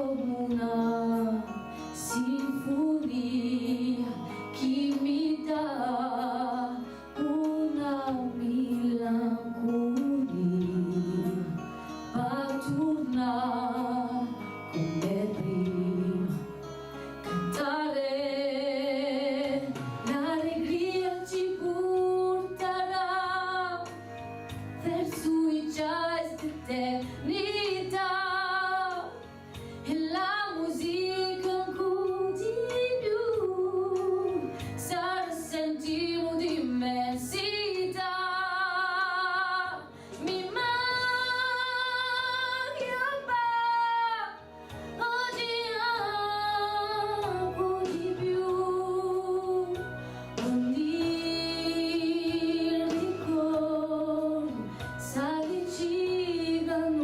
come una sinfonia che mi dà una melancolia per tornare come prima, cantare l'allegria ci porterà verso i jazz d'eternità. E la musica ancora di più sarà sentimo di immensità. Mi manca oggi ancora di più ogni ricordo s'avvicinano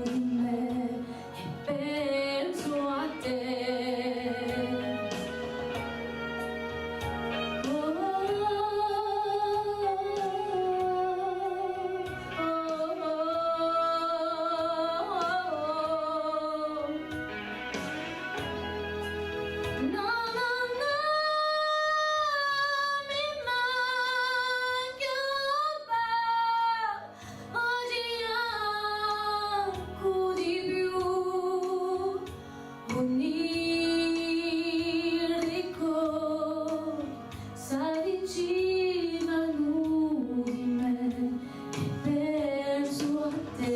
di me e penso a te. Oh, oh, oh, oh. No, no, no, mi manca oggi ancora di più ogni ricordo s'avvicinano di me e penso a te.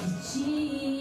Vicino